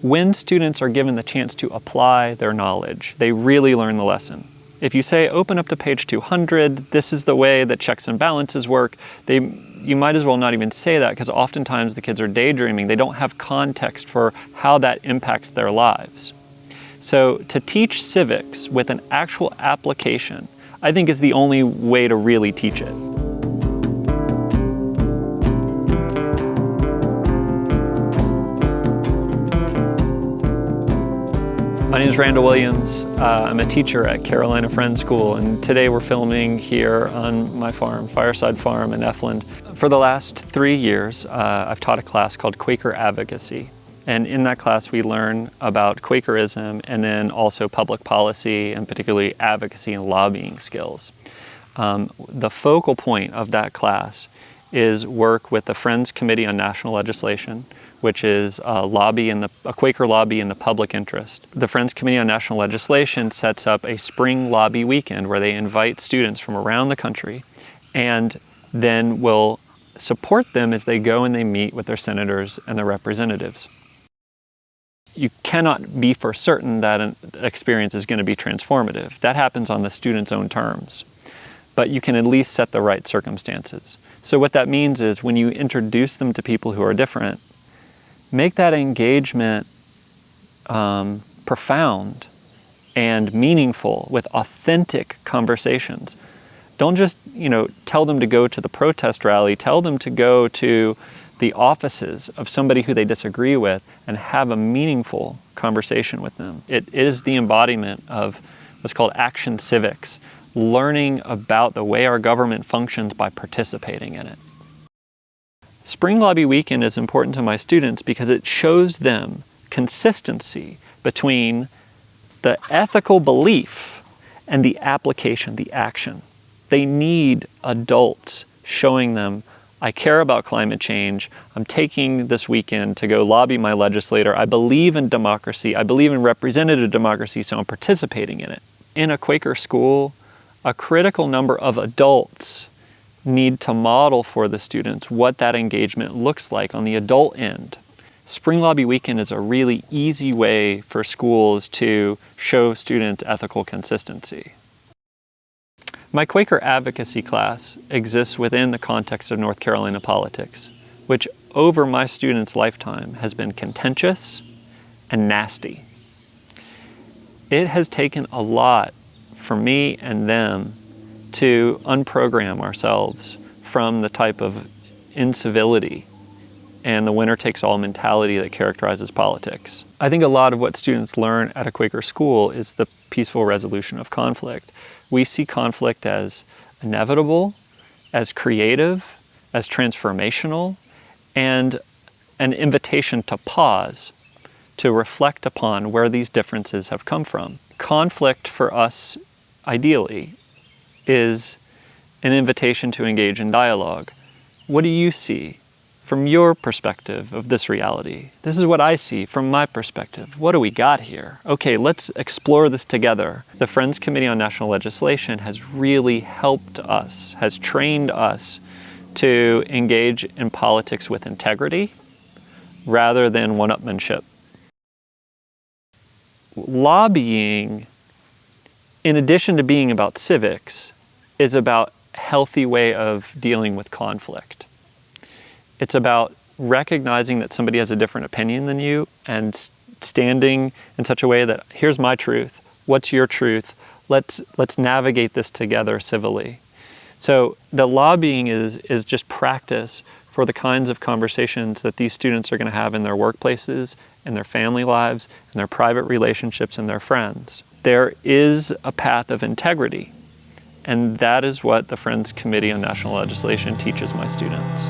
when students are given the chance to apply their knowledge, they really learn the lesson. If you say, open up to page 200, this is the way that checks and balances work, you might as well not even say that, because oftentimes the kids are daydreaming. They don't have context for how that impacts their lives. So to teach civics with an actual application, I think is the only way to really teach it. My name is Randall Williams. I'm a teacher at Carolina Friends School, and today we're filming here on my farm, Fireside Farm in Efland. For the last 3 years, I've taught a class called Quaker Advocacy. And in that class, we learn about Quakerism and then also public policy and particularly advocacy and lobbying skills. The focal point of that class is work with the Friends Committee on National Legislation, which is a Quaker lobby in the public interest. The Friends Committee on National Legislation sets up a spring lobby weekend where they invite students from around the country and then will support them as they go and they meet with their senators and their representatives. You cannot be for certain that an experience is going to be transformative. That happens on the student's own terms. But you can at least set the right circumstances. So what that means is when you introduce them to people who are different, make that engagement profound and meaningful with authentic conversations. Don't just, tell them to go to the protest rally. Tell them to go to the offices of somebody who they disagree with and have a meaningful conversation with them. It is the embodiment of what's called action civics, learning about the way our government functions by participating in it. Spring Lobby Weekend is important to my students because it shows them consistency between the ethical belief and the application, the action. They need adults showing them, I care about climate change, I'm taking this weekend to go lobby my legislator, I believe in democracy, I believe in representative democracy, so I'm participating in it. In a Quaker school, a critical number of adults need to model for the students what that engagement looks like on the adult end. Spring Lobby Weekend is a really easy way for schools to show students ethical consistency. My Quaker Advocacy class exists within the context of North Carolina politics, which over my students' lifetime has been contentious and nasty. It has taken a lot for me and them to unprogram ourselves from the type of incivility and the winner-takes-all mentality that characterizes politics. I think a lot of what students learn at a Quaker school is the peaceful resolution of conflict. We see conflict as inevitable, as creative, as transformational, and an invitation to pause, to reflect upon where these differences have come from. Conflict for us, ideally, is an invitation to engage in dialogue. What do you see from your perspective of this reality? This is what I see from my perspective. What do we got here? Okay, let's explore this together. The Friends Committee on National Legislation has really helped us, has trained us to engage in politics with integrity rather than one-upmanship. Lobbying, in addition to being about civics, is about a healthy way of dealing with conflict. It's about recognizing that somebody has a different opinion than you and standing in such a way that, here's my truth, what's your truth, let's navigate this together civilly. So the lobbying is just practice for the kinds of conversations that these students are going to have in their workplaces, in their family lives, in their private relationships, and their friends. There is a path of integrity, and that is what the Friends Committee on National Legislation teaches my students.